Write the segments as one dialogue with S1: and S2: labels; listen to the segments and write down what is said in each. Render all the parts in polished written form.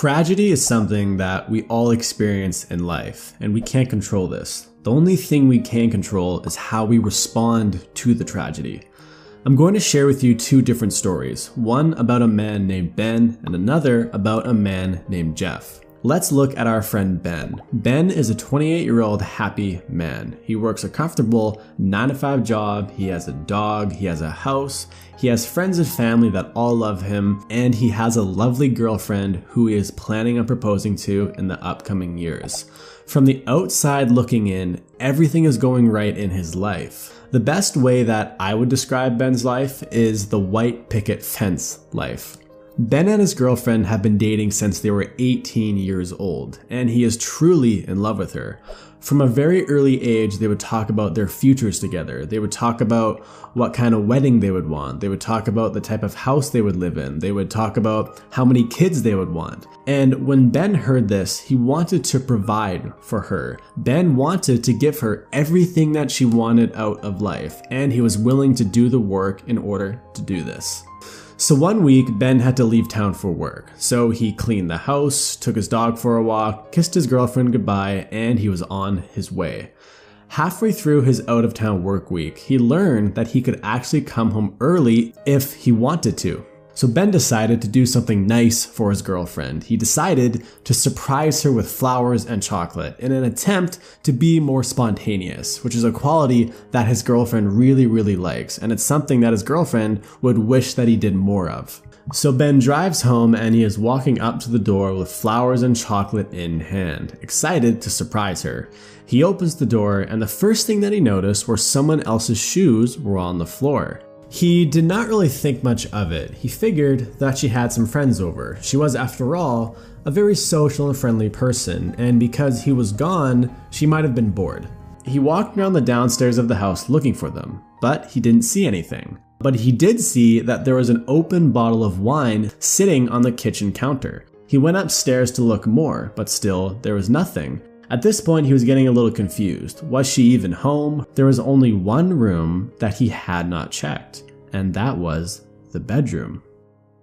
S1: Tragedy is something that we all experience in life, and we can't control this. The only thing we can control is how we respond to the tragedy. I'm going to share with you two different stories, one about a man named Ben and another about a man named Jeff. Let's look at our friend Ben. Ben is a 28-year-old happy man. He works a comfortable 9-to-5 job, he has a dog, he has a house, he has friends and family that all love him, and he has a lovely girlfriend who he is planning on proposing to in the upcoming years. From the outside looking in, everything is going right in his life. The best way that I would describe Ben's life is the white picket fence life. Ben and his girlfriend have been dating since they were 18 years old, and he is truly in love with her. From a very early age, they would talk about their futures together. They would talk about what kind of wedding they would want. They would talk about the type of house they would live in. They would talk about how many kids they would want. And when Ben heard this, he wanted to provide for her. Ben wanted to give her everything that she wanted out of life, and he was willing to do the work in order to do this. So one week, Ben had to leave town for work. So he cleaned the house, took his dog for a walk, kissed his girlfriend goodbye, and he was on his way. Halfway through his out-of-town work week, he learned that he could actually come home early if he wanted to. So Ben decided to do something nice for his girlfriend. He decided to surprise her with flowers and chocolate in an attempt to be more spontaneous, which is a quality that his girlfriend really likes, and it's something that his girlfriend would wish that he did more of. So Ben drives home and he is walking up to the door with flowers and chocolate in hand, excited to surprise her. He opens the door and the first thing that he noticed were someone else's shoes were on the floor. He did not really think much of it. He figured that she had some friends over. She was, after all, a very social and friendly person, and because he was gone, she might have been bored. He walked around the downstairs of the house looking for them, but he didn't see anything. But he did see that there was an open bottle of wine sitting on the kitchen counter. He went upstairs to look more, but still, there was nothing. At this point, he was getting a little confused. Was she even home? There was only one room that he had not checked, and that was the bedroom.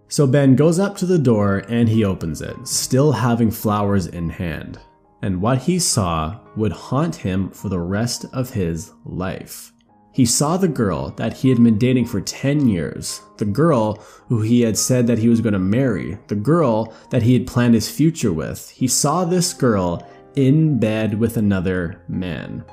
S1: So Ben goes up to the door and he opens it, still having flowers in hand. And what he saw would haunt him for the rest of his life. He saw the girl that he had been dating for 10 years, the girl who he had said that he was going to marry, the girl that he had planned his future with. He saw this girl in bed with another man.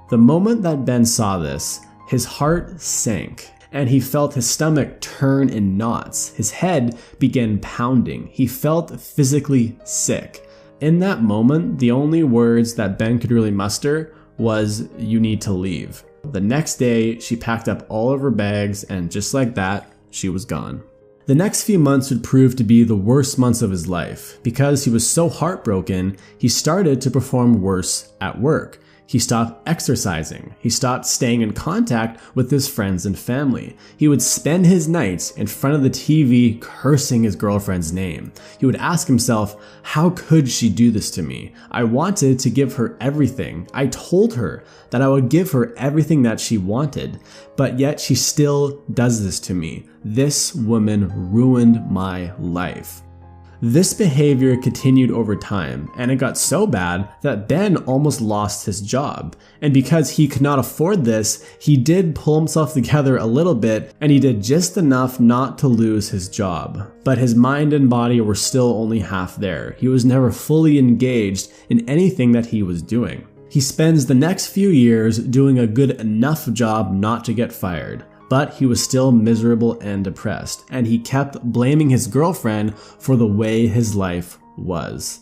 S1: The moment that Ben saw this, his heart sank and he felt his stomach turn in knots. His head began pounding. He felt physically sick. In that moment, the only words that Ben could really muster was, "You need to leave." The next day, she packed up all of her bags and just like that, she was gone. The next few months would prove to be the worst months of his life. Because he was so heartbroken, he started to perform worse at work. He stopped exercising. He stopped staying in contact with his friends and family. He would spend his nights in front of the TV cursing his girlfriend's name. He would ask himself, how could she do this to me? I wanted to give her everything. I told her that I would give her everything that she wanted, but yet she still does this to me. This woman ruined my life. This behavior continued over time, and it got so bad that Ben almost lost his job. And because he could not afford this, he did pull himself together a little bit, and he did just enough not to lose his job. But his mind and body were still only half there. He was never fully engaged in anything that he was doing. He spends the next few years doing a good enough job not to get fired. But he was still miserable and depressed, and he kept blaming his girlfriend for the way his life was.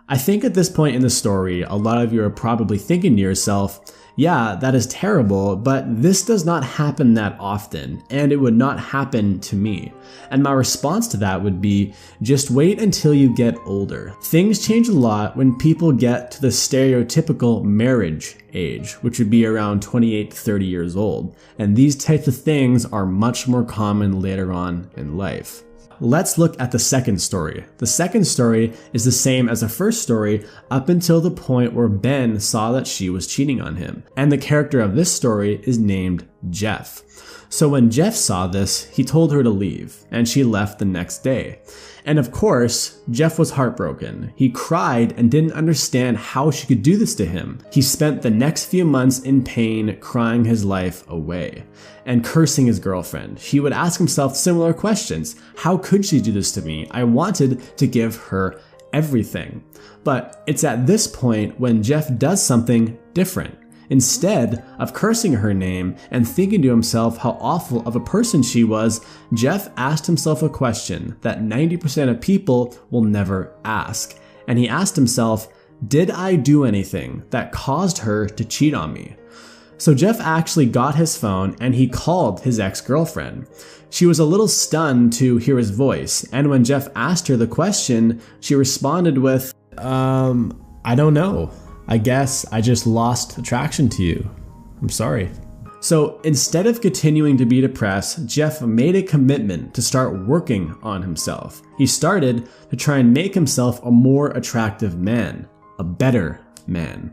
S1: I think at this point in the story, a lot of you are probably thinking to yourself, yeah, that is terrible, but this does not happen that often, and it would not happen to me. And my response to that would be, just wait until you get older. Things change a lot when people get to the stereotypical marriage age, which would be around 28 to 30 years old. And these types of things are much more common later on in life. Let's look at the second story. The second story is the same as the first story up until the point where Ben saw that she was cheating on him. And the character of this story is named Jeff. So when Jeff saw this, he told her to leave, and she left the next day. And of course, Jeff was heartbroken. He cried and didn't understand how she could do this to him. He spent the next few months in pain, crying his life away and cursing his girlfriend. He would ask himself similar questions. How could she do this to me? I wanted to give her everything. But it's at this point when Jeff does something different. Instead of cursing her name and thinking to himself how awful of a person she was, Jeff asked himself a question that 90% of people will never ask. And he asked himself, did I do anything that caused her to cheat on me? So Jeff actually got his phone and he called his ex-girlfriend. She was a little stunned to hear his voice, and when Jeff asked her the question, she responded with, I don't know. I guess I just lost attraction to you. I'm sorry. So instead of continuing to be depressed, Jeff made a commitment to start working on himself. He started to try and make himself a more attractive man, a better man.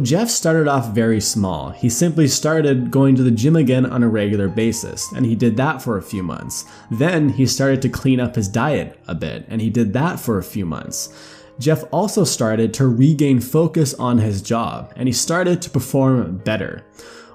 S1: Jeff started off very small. He simply started going to the gym again on a regular basis, and he did that for a few months. Then he started to clean up his diet a bit, and he did that for a few months. Jeff also started to regain focus on his job, and he started to perform better.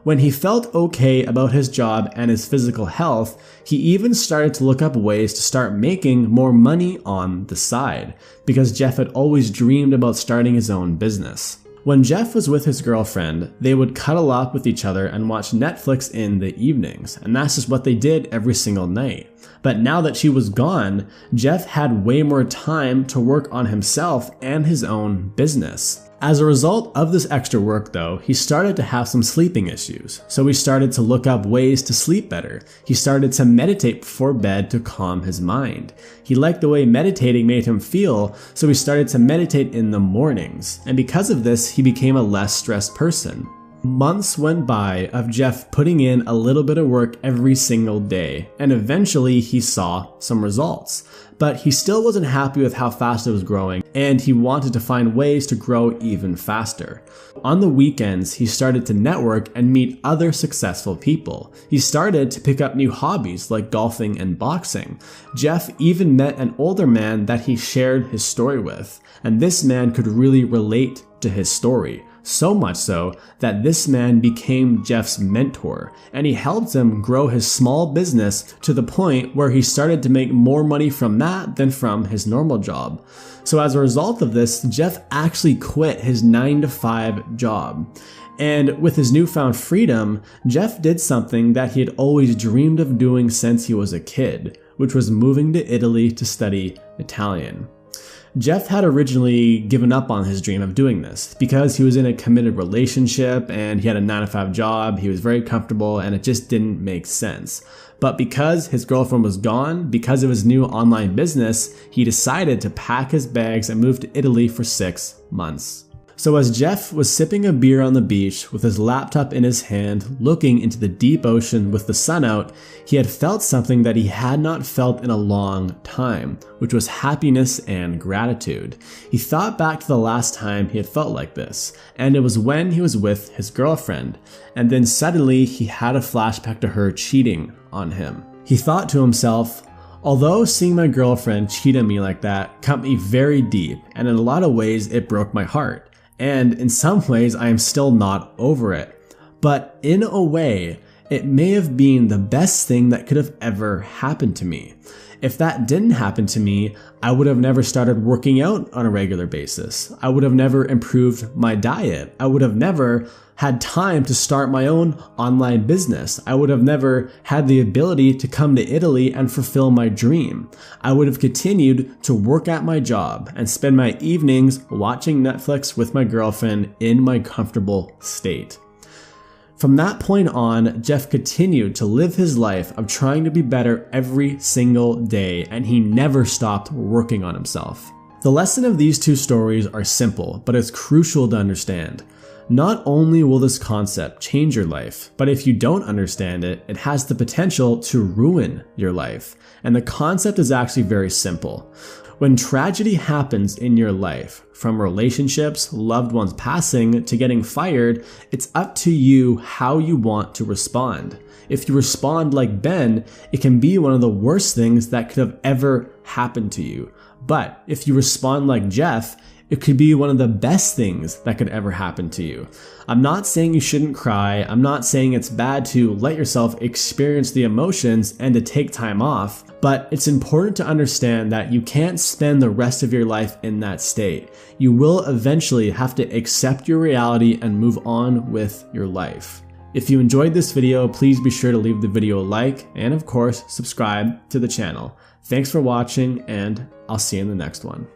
S1: When he felt okay about his job and his physical health, he even started to look up ways to start making more money on the side, because Jeff had always dreamed about starting his own business. When Jeff was with his girlfriend, they would cuddle up with each other and watch Netflix in the evenings, and that's just what they did every single night. But now that she was gone, Jeff had way more time to work on himself and his own business. As a result of this extra work though, he started to have some sleeping issues. So he started to look up ways to sleep better. He started to meditate before bed to calm his mind. He liked the way meditating made him feel, so he started to meditate in the mornings. And because of this, he became a less stressed person. Months went by of Jeff putting in a little bit of work every single day, and eventually he saw some results. But he still wasn't happy with how fast it was growing, and he wanted to find ways to grow even faster. On the weekends, he started to network and meet other successful people. He started to pick up new hobbies like golfing and boxing. Jeff even met an older man that he shared his story with, and this man could really relate to his story. So much so that this man became Jeff's mentor, and he helped him grow his small business to the point where he started to make more money from that than from his normal job. So as a result of this, Jeff actually quit his 9-to-5 job. And with his newfound freedom, Jeff did something that he had always dreamed of doing since he was a kid, which was moving to Italy to study Italian. Jeff had originally given up on his dream of doing this because he was in a committed relationship and he had a 9-to-5 job, he was very comfortable, and it just didn't make sense. But because his girlfriend was gone, because of his new online business, he decided to pack his bags and move to Italy for 6 months. So as Jeff was sipping a beer on the beach with his laptop in his hand, looking into the deep ocean with the sun out, he had felt something that he had not felt in a long time, which was happiness and gratitude. He thought back to the last time he had felt like this, and it was when he was with his girlfriend, and then suddenly he had a flashback to her cheating on him. He thought to himself, although seeing my girlfriend cheat on me like that cut me very deep, and in a lot of ways it broke my heart. And in some ways, I am still not over it. But in a way, it may have been the best thing that could have ever happened to me. If that didn't happen to me, I would have never started working out on a regular basis. I would have never improved my diet. I would have never had time to start my own online business. I would have never had the ability to come to Italy and fulfill my dream. I would have continued to work at my job and spend my evenings watching Netflix with my girlfriend in my comfortable state. From that point on, Jeff continued to live his life of trying to be better every single day, and he never stopped working on himself. The lesson of these two stories are simple, but it's crucial to understand. Not only will this concept change your life, but if you don't understand it, it has the potential to ruin your life. And the concept is actually very simple. When tragedy happens in your life, from relationships, loved ones passing, to getting fired, it's up to you how you want to respond. If you respond like Ben, it can be one of the worst things that could have ever happened to you. But if you respond like Jeff, it could be one of the best things that could ever happen to you. I'm not saying you shouldn't cry. I'm not saying it's bad to let yourself experience the emotions and to take time off, but it's important to understand that you can't spend the rest of your life in that state. You will eventually have to accept your reality and move on with your life. If you enjoyed this video, please be sure to leave the video a like and of course, subscribe to the channel. Thanks for watching and I'll see you in the next one.